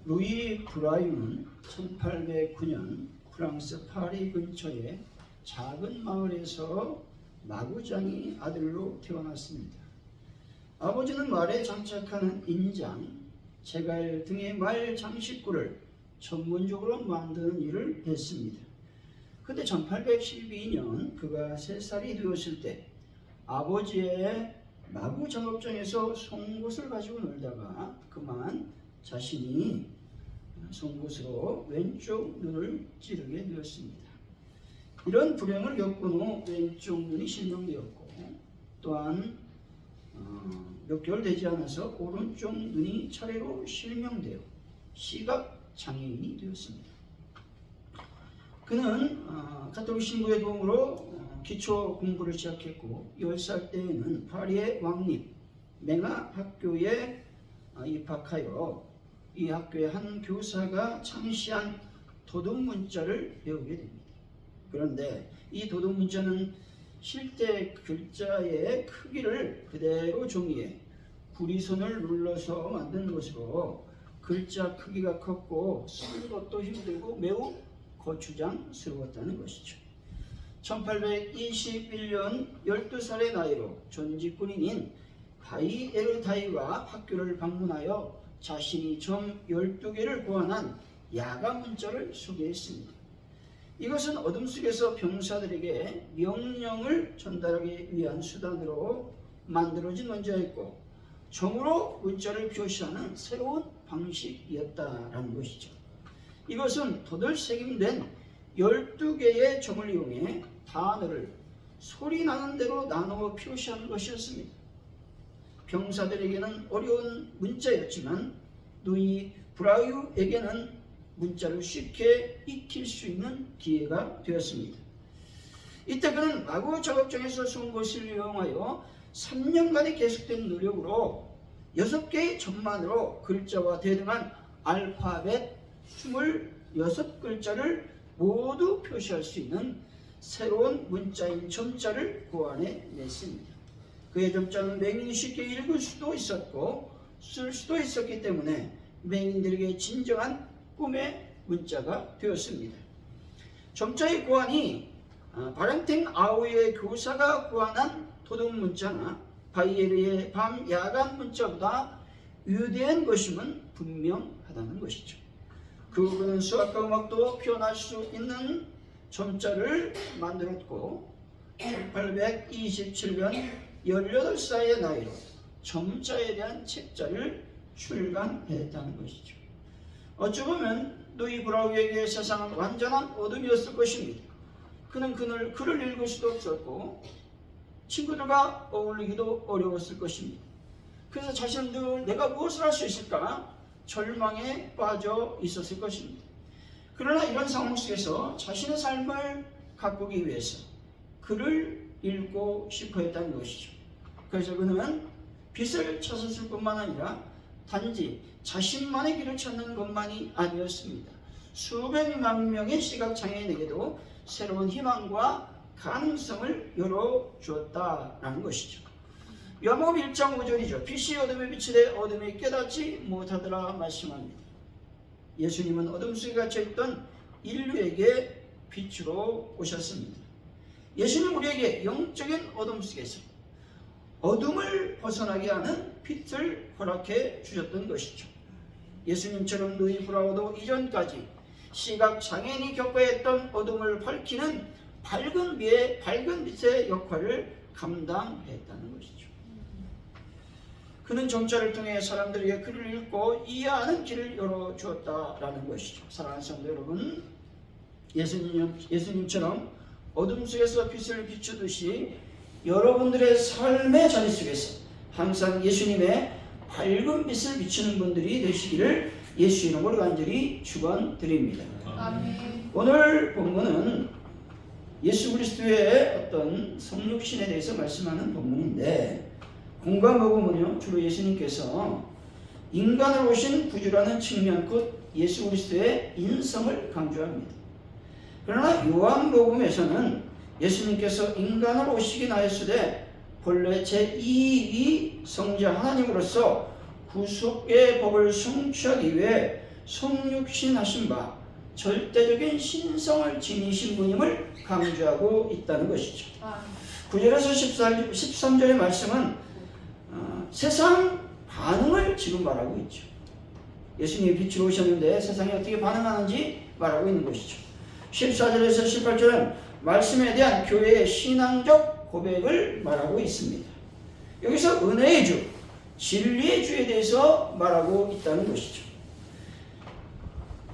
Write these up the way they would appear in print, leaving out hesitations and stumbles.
루이 브라이유는 1809년 프랑스 파리 근처의 작은 마을에서 마구장이 아들로 태어났습니다. 아버지는 말에 장착하는 인장, 제갈 등의 말 장식구를 전문적으로 만드는 일을 했습니다. 그때 1812년 그가 3살이 되었을 때 아버지의 마구 작업장에서 송곳을 가지고 놀다가 그만 자신이 송곳으로 왼쪽 눈을 찌르게 되었습니다. 이런 불행을 겪은 후 왼쪽 눈이 실명되었고 또한 몇 개월 되지 않아서 오른쪽 눈이 차례로 실명되어 시각장애인이 되었습니다. 그는 가톨릭 신부의 도움으로 기초 공부를 시작했고 10살 때에는 파리의 왕립 맹아 학교에 입학하여 이 학교의 한 교사가 창시한 도둑문자를 배우게 됩니다. 그런데 이 도둑문자는 실제 글자의 크기를 그대로 종이에 구리손을 눌러서 만든 것으로 글자 크기가 컸고 쓰는 것도 힘들고 매우 거추장스러웠다는 것이죠. 1821년 12살의 나이로 전직군인인 바이 에르다이와 학교를 방문하여 자신이 점 12개를 고안한 야간 문자를 소개했습니다. 이것은 어둠 속에서 병사들에게 명령을 전달하기 위한 수단으로 만들어진 문자였고 점으로 문자를 표시하는 새로운 방식이었다라는 것이죠. 이것은 도들새김된 12개의 점을 이용해 단어를 소리 나는 대로 나누어 표시하는 것이었습니다. 병사들에게는 어려운 문자였지만 루이 브라이유에게는 문자를 쉽게 익힐 수 있는 기회가 되었습니다. 이때 그는 마구 작업장에서 송곳을 이용하여 3년간의 계속된 노력으로 6개의 점만으로 글자와 대등한 알파벳 26글자를 모두 표시할 수 있는 새로운 문자인 점자를 고안해냈습니다. 그의 점자는 맹인이 쉽게 읽을 수도 있었고 쓸 수도 있었기 때문에 맹인들에게 진정한 꿈의 문자가 되었습니다. 점자의 고안이 바렌팅 아우의 교사가 고안한 도둑 문자나 바이에르의 밤 야간 문자보다 위대한 것임은 분명하다는 것이죠. 그는 수학과 음악도 표현할 수 있는 점자를 만들었고 1827년 18살의 나이로 점자에 대한 책자를 출간했다는 것이죠. 어찌 보면 루이 브라이유에게 세상은 완전한 어둠이었을 것입니다. 그는 글을 읽을 수도 없었고 친구들과 어울리기도 어려웠을 것입니다. 그래서 자신은 늘 내가 무엇을 할 수 있을까 절망에 빠져 있었을 것입니다. 그러나 이런 상황 속에서 자신의 삶을 가꾸기 위해서 글을 읽고 싶어 했다는 것이죠. 그래서 그는 빛을 찾았을 뿐만 아니라 단지 자신만의 길을 찾는 것만이 아니었습니다. 수백만 명의 시각장애인에게도 새로운 희망과 가능성을 열어주었다라는 것이죠. 요한복음 1장 5절이죠. 빛이 어둠에 비치되 어둠이 깨닫지 못하더라 말씀합니다. 예수님은 어둠 속에 갇혀있던 인류에게 빛으로 오셨습니다. 예수님 우리에게 영적인 어둠 속에서 어둠을 벗어나게 하는 빛을 허락해 주셨던 것이죠. 예수님처럼 루이 브라이유도 이전까지 시각장애인이 겪어야 했던 어둠을 밝히는 밝은 빛의 역할을 감당했다는 것이죠. 그는 점자를 통해 사람들에게 글을 읽고 이해하는 길을 열어주었다라는 것이죠. 사랑하는 성도 여러분, 예수님처럼 어둠 속에서 빛을 비추듯이 여러분들의 삶의 자리 속에서 항상 예수님의 밝은 빛을 비추는 분들이 되시기를 예수 이름으로 간절히 축원드립니다. 아멘. 오늘 본문은 예수 그리스도의 어떤 성육신에 대해서 말씀하는 본문인데 공과 복음은요 주로 예수님께서 인간으로 오신 구주라는 측면 곧 예수 그리스도의 인성을 강조합니다. 그러나 요한복음에서는 예수님께서 인간으로 오시긴 하였으되 본래 제2위 성자 하나님으로서 구속의 법을 성취하기 위해 성육신 하신 바 절대적인 신성을 지니신 분임을 강조하고 있다는 것이죠. 9절에서 13절의 말씀은 세상 반응을 지금 말하고 있죠. 예수님이 빛으로 오셨는데 세상이 어떻게 반응하는지 말하고 있는 것이죠. 14절에서 18절은 말씀에 대한 교회의 신앙적 고백을 말하고 있습니다. 여기서 은혜의 주, 진리의 주에 대해서 말하고 있다는 것이죠.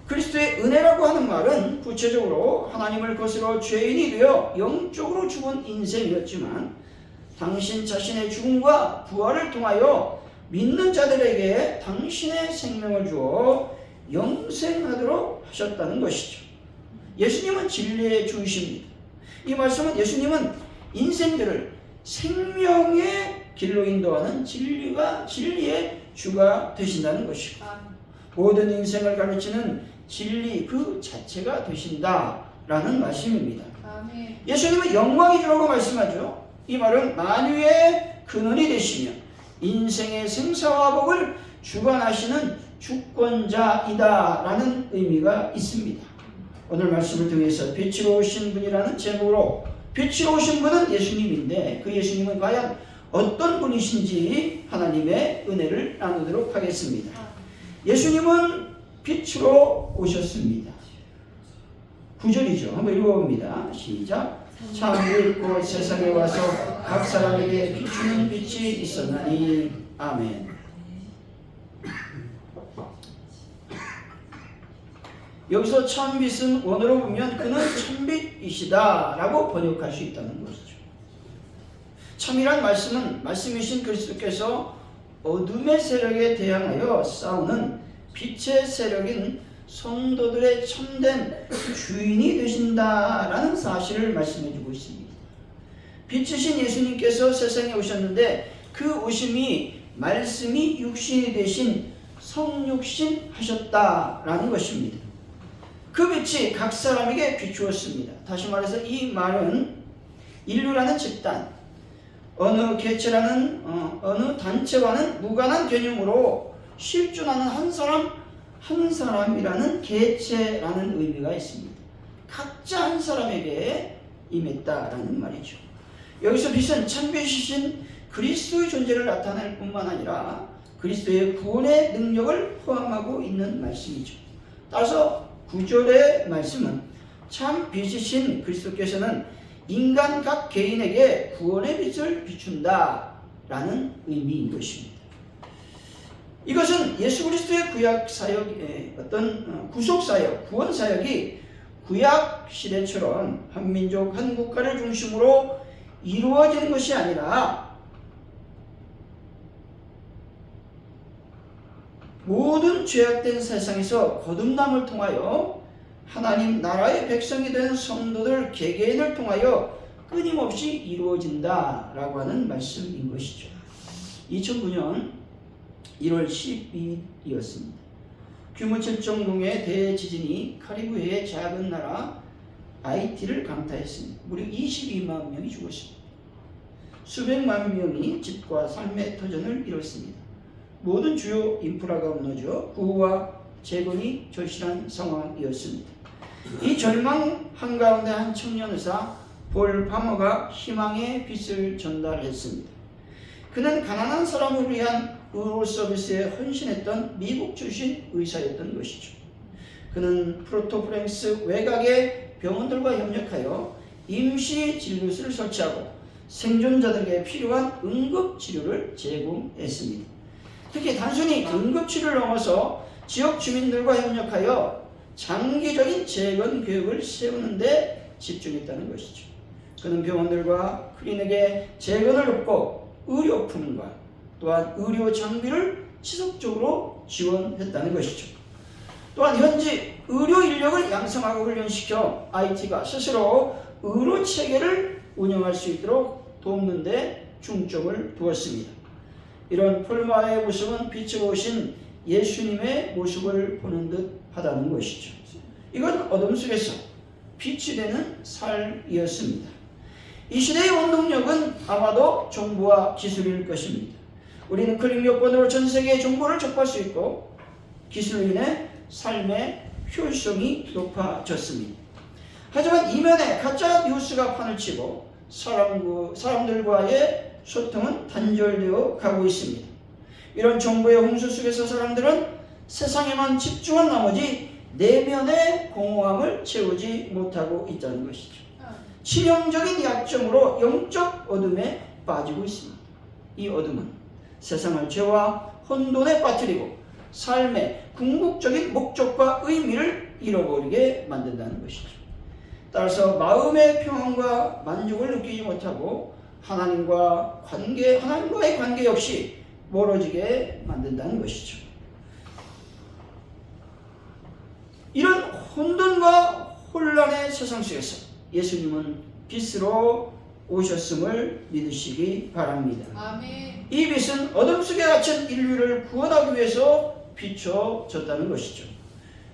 그리스도의 은혜라고 하는 말은 구체적으로 하나님을 거스러 죄인이 되어 영적으로 죽은 인생이었지만 당신 자신의 죽음과 부활을 통하여 믿는 자들에게 당신의 생명을 주어 영생하도록 하셨다는 것이죠. 예수님은 진리의 주이십니다. 이 말씀은 예수님은 인생들을 생명의 길로 인도하는 진리의 주가 되신다는 것이고 모든 인생을 가르치는 진리 그 자체가 되신다라는 말씀입니다. 예수님은 영광의 주라고 말씀하죠. 이 말은 만유의 근원이 되시며 인생의 생사와 복을 주관하시는 주권자이다라는 의미가 있습니다. 오늘 말씀을 통해서 빛으로 오신 분이라는 제목으로 빛으로 오신 분은 예수님인데 그 예수님은 과연 어떤 분이신지 하나님의 은혜를 나누도록 하겠습니다. 예수님은 빛으로 오셨습니다. 9절이죠. 한번 읽어봅니다. 시작. 참 읽고 세상에 와서 각 사람에게 비추는 빛이 있었나니. 아멘. 여기서 참빛은 원어로 보면 그는 참빛이시다 라고 번역할 수 있다는 것이죠. 참이란 말씀은 말씀이신 그리스도께서 어둠의 세력에 대항하여 싸우는 빛의 세력인 성도들의 참된 주인이 되신다라는 사실을 말씀해주고 있습니다. 빛이신 예수님께서 세상에 오셨는데 그 오심이 말씀이 육신이 되신 성육신 하셨다라는 것입니다. 그 빛이 각 사람에게 비추었습니다. 다시 말해서 이 말은 인류라는 집단, 어느 개체라는 어느 단체와는 무관한 개념으로 실존하는 한 사람이라는 개체라는 의미가 있습니다. 각자 한 사람에게 임했다라는 말이죠. 여기서 빛은 참빛이신 그리스도의 존재를 나타낼 뿐만 아니라 그리스도의 구원의 능력을 포함하고 있는 말씀이죠. 따라서 9절의 말씀은 참 빛이신 그리스도께서는 인간 각 개인에게 구원의 빛을 비춘다라는 의미인 것입니다. 이것은 예수 그리스도의 구약 사역의 어떤 구속 사역, 구원 사역이 구약 시대처럼 한 민족, 한 국가를 중심으로 이루어지는 것이 아니라 모든 죄악된 세상에서 거듭남을 통하여 하나님 나라의 백성이 된 성도들 개개인을 통하여 끊임없이 이루어진다라고 하는 말씀인 것이죠. 2009년 1월 12일이었습니다. 규모 7.0의 대지진이 카리브해의 작은 나라 아이티를 강타했습니다. 무려 22만 명이 죽었습니다. 수백만 명이 집과 삶의 터전을 잃었습니다. 모든 주요 인프라가 무너져 구호와 재건이 절실한 상황이었습니다. 이 절망 한가운데 한 청년 의사 볼 파머가 희망의 빛을 전달했습니다. 그는 가난한 사람을 위한 의료 서비스에 헌신했던 미국 출신 의사였던 것이죠. 그는 프로토프랭스 외곽의 병원들과 협력하여 임시 진료실을 설치하고 생존자들에게 필요한 응급치료를 제공했습니다. 특히 단순히 응급치료를 넘어서 지역 주민들과 협력하여 장기적인 재건 계획을 세우는 데 집중했다는 것이죠. 그는 병원들과 클리닉에 재건을 돕고 의료품과 또한 의료 장비를 지속적으로 지원했다는 것이죠. 또한 현지 의료 인력을 양성하고 훈련시켜 IT가 스스로 의료 체계를 운영할 수 있도록 돕는 데 중점을 두었습니다. 이런 폴마의 모습은 빛으로 오신 예수님의 모습을 보는 듯 하다는 것이죠. 이건 어둠 속에서 빛이 되는 삶이었습니다. 이 시대의 원동력은 아마도 정보와 기술일 것입니다. 우리는 클릭 몇 번으로 전 세계의 정보를 접할 수 있고 기술로 인해 삶의 효율성이 높아졌습니다. 하지만 이면에 가짜 뉴스가 판을 치고 사람들과의 소통은 단절되어 가고 있습니다. 이런 정보의 홍수 속에서 사람들은 세상에만 집중한 나머지 내면의 공허함을 채우지 못하고 있다는 것이죠. 치명적인 약점으로 영적 어둠에 빠지고 있습니다. 이 어둠은 세상을 죄와 혼돈에 빠뜨리고 삶의 궁극적인 목적과 의미를 잃어버리게 만든다는 것이죠. 따라서 마음의 평안과 만족을 느끼지 못하고 하나님과의 관계 역시 멀어지게 만든다는 것이죠. 이런 혼돈과 혼란의 세상 속에서 예수님은 빛으로 오셨음을 믿으시기 바랍니다. 아멘. 이 빛은 어둠 속에 갇힌 인류를 구원하기 위해서 비춰졌다는 것이죠.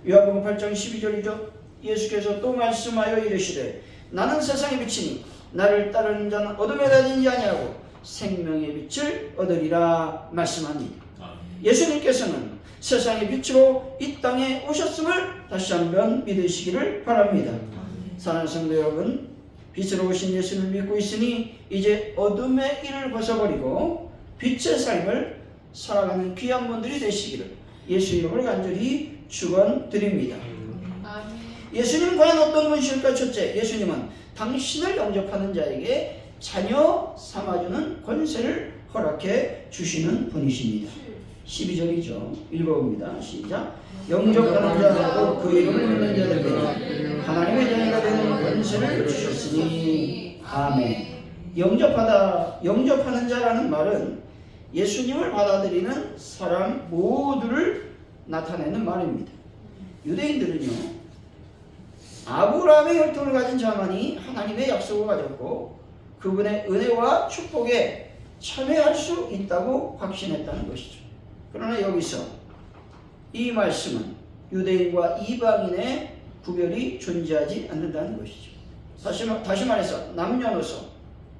요한복음 8장 12절이죠. 예수께서 또 말씀하여 이르시되 나는 세상의 빛이니 나를 따르는 자는 어둠에 다니지 아니하고 생명의 빛을 얻으리라 말씀합니다. 예수님께서는 세상의 빛으로 이 땅에 오셨음을 다시 한번 믿으시기를 바랍니다. 사랑하는 성도 여러분, 빛으로 오신 예수를 믿고 있으니 이제 어둠의 일을 벗어버리고 빛의 삶을 살아가는 귀한 분들이 되시기를 예수 이름으로 간절히 축원드립니다. 예수님 과연 어떤 분이실까? 첫째, 예수님은 당신을 영접하는 자에게 자녀 삼아주는 권세를 허락해 주시는 분이십니다. 12절이죠. 읽어봅니다. 시작. 영접하는 자하고 그 이름을 믿는 자들에게 하나님의 자녀가 되는 권세를 주셨으니 아멘. 영접하는 자라는 말은 예수님을 받아들이는 사람 모두를 나타내는 말입니다. 유대인들은요, 아브라함의 혈통을 가진 자만이 하나님의 약속을 가졌고 그분의 은혜와 축복에 참여할 수 있다고 확신했다는 것이죠. 그러나 여기서 이 말씀은 유대인과 이방인의 구별이 존재하지 않는다는 것이죠. 다시 말해서 남녀노소,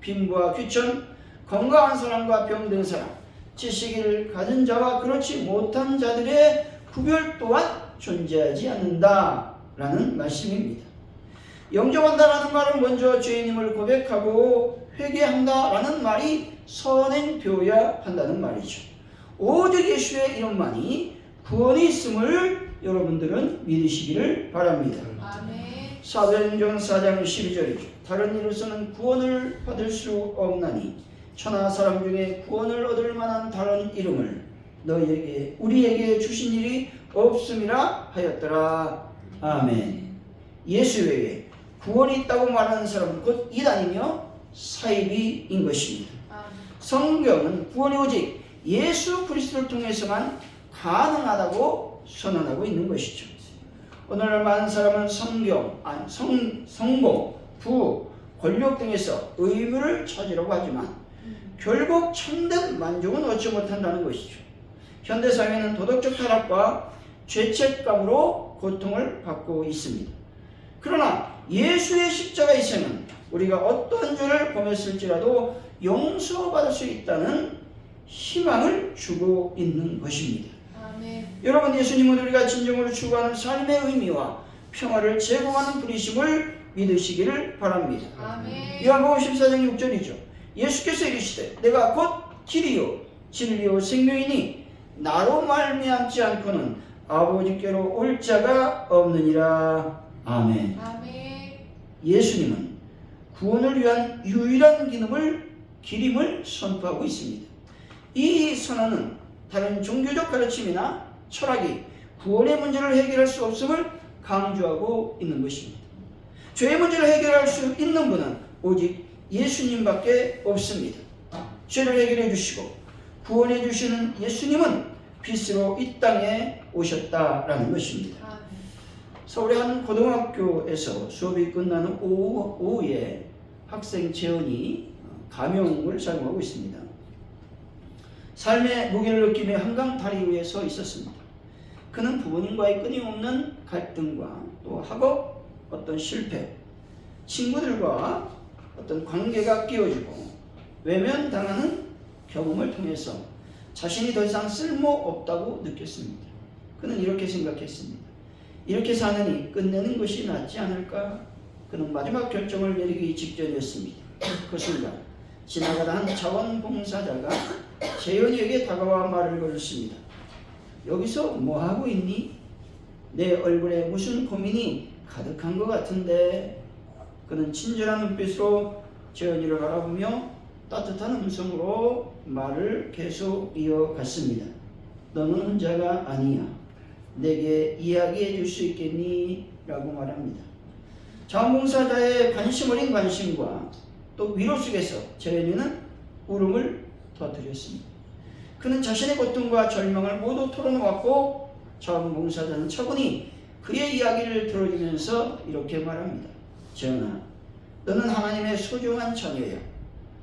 빈부와 귀천, 건강한 사람과 병든 사람, 지식을 가진 자와 그렇지 못한 자들의 구별 또한 존재하지 않는다라는 말씀입니다. 영접한다라는 말은 먼저 죄인임을 고백하고 회개한다라는 말이 선행되어야 한다는 말이죠. 오직 예수의 이름만이 구원이 있음을 여러분들은 믿으시기를 바랍니다. 아멘. 사도행전 4장 12절이죠. 다른 이로서는 구원을 받을 수 없나니 천하 사람 중에 구원을 얻을 만한 다른 이름을 우리에게 주신 일이 없음이라 하였더라. 아멘. 예수 외에 구원이 있다고 말하는 사람은 곧 이단이며 사이비인 것입니다. 성경은 구원이 오직 예수 그리스도를 통해서만 가능하다고 선언하고 있는 것이죠. 오늘날 많은 사람은 성공, 부, 권력 등에서 의무를 찾으려고 하지만 결국 참된 만족은 얻지 못한다는 것이죠. 현대사회는 도덕적 타락과 죄책감으로 고통을 받고 있습니다. 그러나 예수의 십자가 있으면 우리가 어떠한 죄를 범했을지라도 용서받을 수 있다는 희망을 주고 있는 것입니다. 아멘. 여러분, 예수님은 우리가 진정으로 추구하는 삶의 의미와 평화를 제공하는 분이심을 믿으시기를 바랍니다. 아멘. 요한복음 14장 6절이죠. 예수께서 이르시되 내가 곧 길이요 진리요 생명이니 나로 말미암지 않고는 아버지께로 올 자가 없느니라. 아멘. 아멘. 예수님은 구원을 위한 유일한 길임을 선포하고 있습니다. 이 선언은 다른 종교적 가르침이나 철학이 구원의 문제를 해결할 수 없음을 강조하고 있는 것입니다. 죄의 문제를 해결할 수 있는 분은 오직 예수님밖에 없습니다. 죄를 해결해 주시고 구원해 주시는 예수님은 빛으로 이 땅에 오셨다라는 것입니다. 서울의 한 고등학교에서 수업이 끝나는 오후에 학생 재현이 가명을 사용하고 있습니다. 삶의 무게를 느끼며 한강 다리 위에 서 있었습니다. 그는 부모님과의 끊임없는 갈등과 또 학업, 어떤 실패, 친구들과 어떤 관계가 끼어지고 외면당하는 경험을 통해서 자신이 더 이상 쓸모없다고 느꼈습니다. 그는 이렇게 생각했습니다. 이렇게 사느니 끝내는 것이 낫지 않을까? 그는 마지막 결정을 내리기 직전이었습니다. 그 순간 지나가다 한 자원봉사자가 재현이에게 다가와 말을 걸었습니다. 여기서 뭐하고 있니? 내 얼굴에 무슨 고민이 가득한 것 같은데. 그는 친절한 눈빛으로 재현이를 바라보며 따뜻한 음성으로 말을 계속 이어갔습니다. 너는 혼자가 아니야. 내게 이야기해 줄 수 있겠니? 라고 말합니다. 자원봉사자의 관심 어린 관심과 또 위로 속에서 재현이는 울음을 터뜨렸습니다. 그는 자신의 고통과 절망을 모두 털어놓았고 자원봉사자는 차분히 그의 이야기를 들어주면서 이렇게 말합니다. 재현아, 너는 하나님의 소중한 자녀야.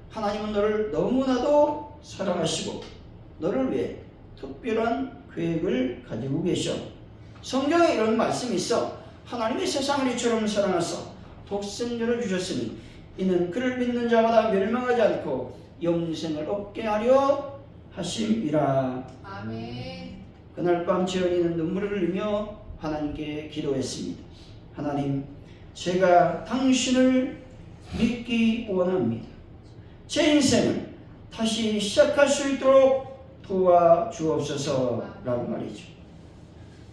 하나님은 너를 너무나도 사랑하시고 너를 위해 특별한 계획을 가지고 계셔. 성경에 이런 말씀이 있어. 하나님이 세상을 이처럼 사랑하사 독생자를 주셨으니 이는 그를 믿는 자마다 멸망하지 않고 영생을 얻게 하려 하심이라. 아멘. 그날 밤 재현이는 눈물을 흘리며 하나님께 기도했습니다. 하나님, 제가 당신을 믿기 원합니다. 제 인생을 다시 시작할 수 있도록 도와주옵소서라고 말이죠.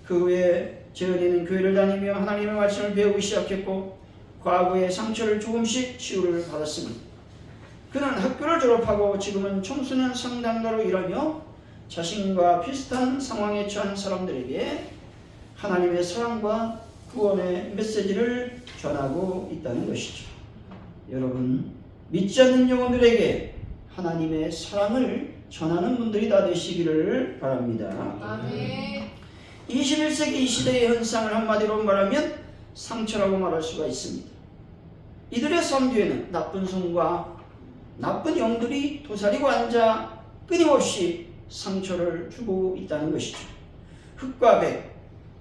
그 후에 재현이는 교회를 다니며 하나님의 말씀을 배우기 시작했고 과거의 상처를 조금씩 치유를 받았습니다. 그는 학교를 졸업하고 지금은 청소년 상담가로 일하며 자신과 비슷한 상황에 처한 사람들에게 하나님의 사랑과 구원의 메시지를 전하고 있다는 것이죠. 여러분, 믿지 않는 영혼들에게 하나님의 사랑을 전하는 분들이 다 되시기를 바랍니다. 아멘. 21세기 이 시대의 현상을 한마디로 말하면 상처라고 말할 수가 있습니다. 이들의 삶 뒤에는 나쁜 성과 나쁜 영들이 도사리고 앉아 끊임없이 상처를 주고 있다는 것이죠. 흑과 백,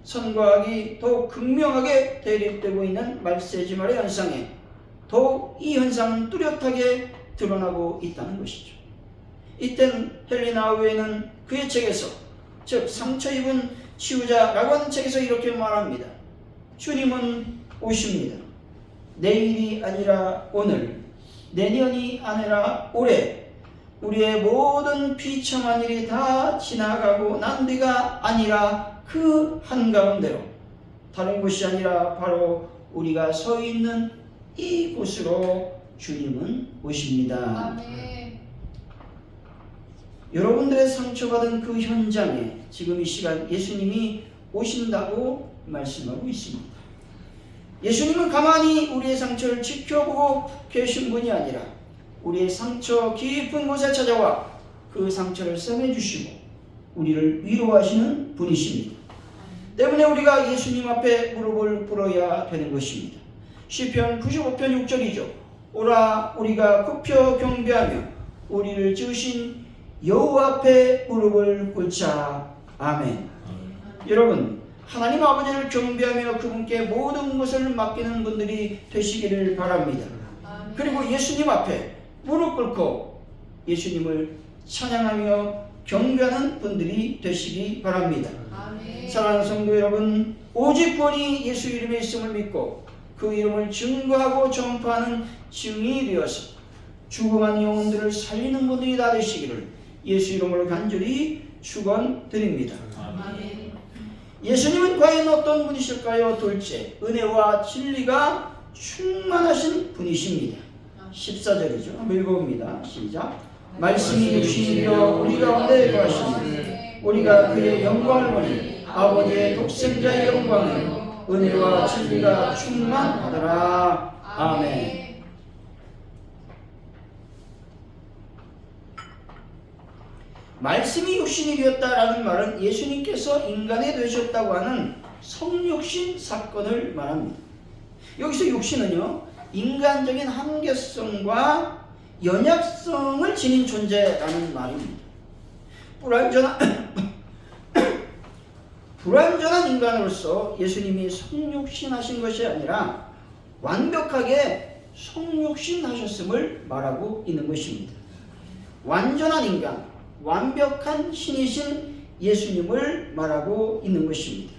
선과 악이 더욱 극명하게 대립되고 있는 말세지말의 현상에 더욱 이 현상은 뚜렷하게 드러나고 있다는 것이죠. 이땐 헬리나 우에는 그의 책에서, 즉 상처 입은 치유자라고 하는 책에서 이렇게 말합니다. 주님은 오십니다. 내일이 아니라 오늘, 내년이 아니라 올해, 우리의 모든 비참한 일이 다 지나가고 난 뒤가 아니라 그 한가운데로, 다른 곳이 아니라 바로 우리가 서 있는 이곳으로 주님은 오십니다. 아멘. 여러분들의 상처받은 그 현장에 지금 이 시간 예수님이 오신다고 말씀하고 있습니다. 예수님은 가만히 우리의 상처를 지켜보고 계신 분이 아니라 우리의 상처 깊은 곳에 찾아와 그 상처를 싸매주시고 우리를 위로하시는 분이십니다. 때문에 우리가 예수님 앞에 무릎을 꿇어야 되는 것입니다. 시편 95편 6절이죠. 오라 우리가 굽혀 경배하며 우리를 지으신 여호와 앞에 무릎을 꿇자. 아멘. 여러분, 하나님 아버지를 경배하며 그분께 모든 것을 맡기는 분들이 되시기를 바랍니다. 아멘. 그리고 예수님 앞에 무릎 꿇고 예수님을 찬양하며 경배하는 분들이 되시기 바랍니다. 아멘. 사랑하는 성도 여러분, 오직 구원이 예수 이름에 있음을 믿고 그 이름을 증거하고 전파하는 증인이 되어서 죽어간 영혼들을 살리는 분들이 다 되시기를 예수 이름으로 간절히 축원드립니다. 아멘. 예수님은 과연 어떤 분이실까요? 둘째, 은혜와 진리가 충만하신 분이십니다. 14절이죠. 한번 읽어봅니다. 시작. 말씀이 육신이 되어 우리 가운데 거하시니 우리가 그의 영광을 보니 아버지의 독생자의 영광을 은혜와 진리가 충만하더라. 아멘. 말씀이 육신이 되었다라는 말은 예수님께서 인간이 되셨다고 하는 성육신 사건을 말합니다. 여기서 육신은요, 인간적인 한계성과 연약성을 지닌 존재라는 말입니다. 불완전한 인간으로서 예수님이 성육신하신 것이 아니라 완벽하게 성육신하셨음을 말하고 있는 것입니다. 완전한 인간, 완벽한 신이신 예수님을 말하고 있는 것입니다.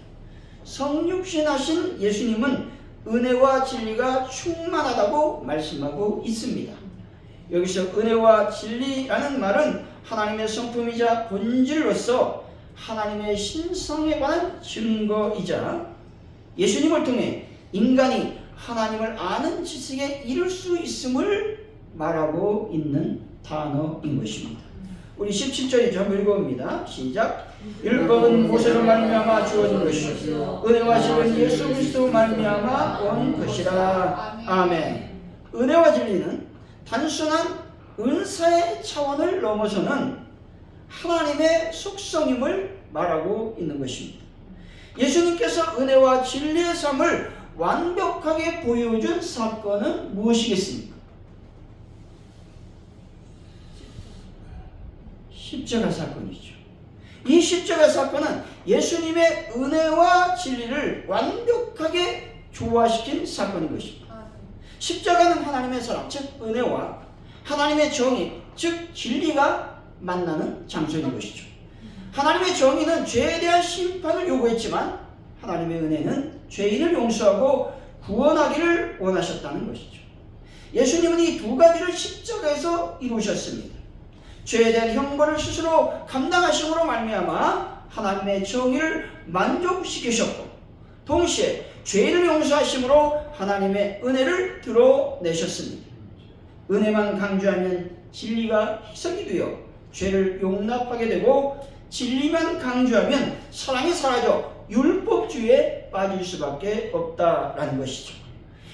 성육신하신 예수님은 은혜와 진리가 충만하다고 말씀하고 있습니다. 여기서 은혜와 진리라는 말은 하나님의 성품이자 본질로서 하나님의 신성에 관한 증거이자 예수님을 통해 인간이 하나님을 아는 지식에 이를 수 있음을 말하고 있는 단어인 것입니다. 우리 17절이죠. 한번 읽어봅니다. 시작. 율법은 모세로 말미암아 주어진 것이요 은혜와 진리는 예수 그리스도 말미암아 온 것이라. 아멘. 은혜와 진리는 단순한 은사의 차원을 넘어서는 하나님의 속성임을 말하고 있는 것입니다. 예수님께서 은혜와 진리의 삶을 완벽하게 보여준 사건은 무엇이겠습니까? 십자가 사건이죠. 이 십자가 사건은 예수님의 은혜와 진리를 완벽하게 조화시킨 사건인 것입니다. 십자가는 하나님의 사랑, 즉 은혜와 하나님의 정의, 즉 진리가 만나는 장소인 것이죠. 하나님의 정의는 죄에 대한 심판을 요구했지만 하나님의 은혜는 죄인을 용서하고 구원하기를 원하셨다는 것이죠. 예수님은 이 두 가지를 십자가에서 이루셨습니다. 죄에 대한 형벌을 스스로 감당하심으로 말미암아 하나님의 정의를 만족시키셨고 동시에 죄를 용서하심으로 하나님의 은혜를 드러내셨습니다. 은혜만 강조하면 진리가 희석이 되어 죄를 용납하게 되고 진리만 강조하면 사랑이 사라져 율법주의에 빠질 수밖에 없다라는 것이죠.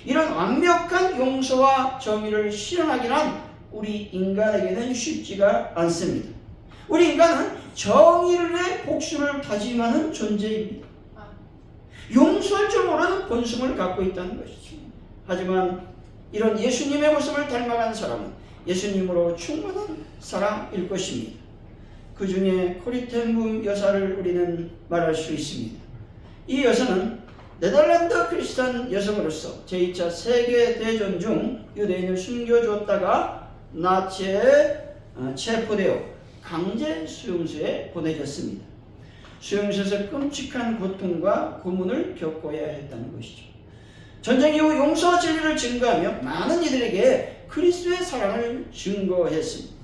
이런 완벽한 용서와 정의를 실현하기란 우리 인간에게는 쉽지가 않습니다. 우리 인간은 정의를 위해 복수를 다짐하는 존재입니다. 용서할 줄 모르는 본성을 갖고 있다는 것이죠. 하지만 이런 예수님의 모습을 닮아간 사람은 예수님으로 충만한 사람일 것입니다. 그 중에 코리 텐붐 여사를 우리는 말할 수 있습니다. 이 여사는 네덜란드 크리스찬 여성으로서 제2차 세계대전 중 유대인을 숨겨주었다가 나치에 체포되어 강제 수용소에 보내졌습니다. 수용소에서 끔찍한 고통과 고문을 겪어야 했다는 것이죠. 전쟁 이후 용서와 진리를 증거하며 많은 이들에게 그리스도의 사랑을 증거했습니다.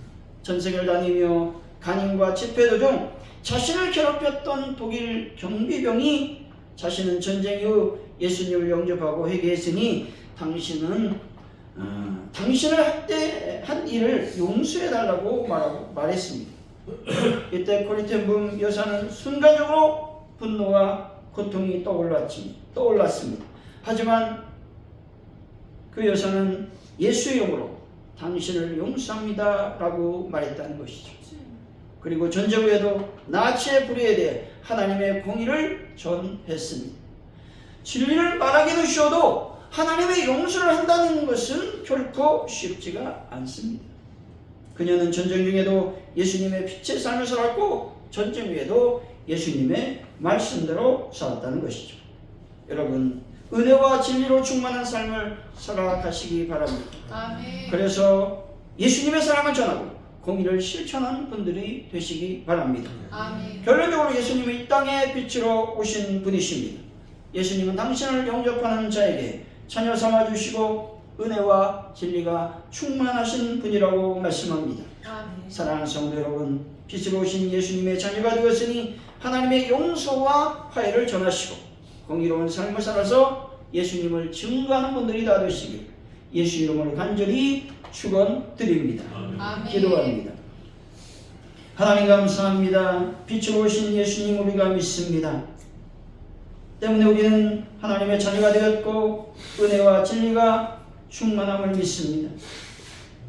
전세계를 다니며 간임과 집회도 중 자신을 괴롭혔던 독일 경비병이 자신은 전쟁 이후 예수님을 영접하고 회개했으니 당신을 한 일을 용서해달라고 말했습니다. 이때 코리 텐붐 여사는 순간적으로 분노와 고통이 떠올랐습니다. 하지만 그 여사는 예수의 이름으로 당신을 용서합니다 라고 말했다는 것이죠. 그리고 전쟁 후에도 나치의 불의에 대해 하나님의 공의를 전했습니다. 진리를 말하기는 쉬워도 하나님의 용서를 한다는 것은 결코 쉽지가 않습니다. 그녀는 전쟁 중에도 예수님의 빛의 삶을 살았고 전쟁 후에도 예수님의 말씀대로 살았다는 것이죠. 여러분, 은혜와 진리로 충만한 삶을 살아가시기 바랍니다. 아멘. 그래서 예수님의 사랑을 전하고 공의를 실천하는 분들이 되시기 바랍니다. 아멘. 결론적으로 예수님은 이 땅에 빛으로 오신 분이십니다. 예수님은 당신을 영접하는 자에게 자녀 삼아주시고 은혜와 진리가 충만하신 분이라고 말씀합니다. 아멘. 사랑하는 성도 여러분, 빛으로 오신 예수님의 자녀가 되었으니 하나님의 용서와 화해를 전하시고 공의로운 삶을 살아서 예수님을 증거하는 분들이 다 되시길 예수 이름으로 간절히 축원드립니다. 아멘. 기도합니다. 하나님 감사합니다. 빛으로 오신 예수님 우리가 믿습니다. 때문에 우리는 하나님의 자녀가 되었고 은혜와 진리가 충만함을 믿습니다.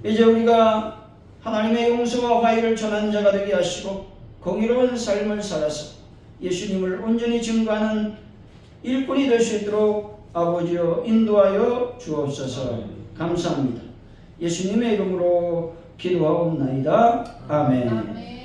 이제 우리가 하나님의 용서와 화해를 전하는 자가 되게 하시고 공의로운 삶을 살아서 예수님을 온전히 증거하는 일꾼이 될 수 있도록 아버지여 인도하여 주옵소서. 감사합니다. 예수님의 이름으로 기도하옵나이다. 아멘. 아멘.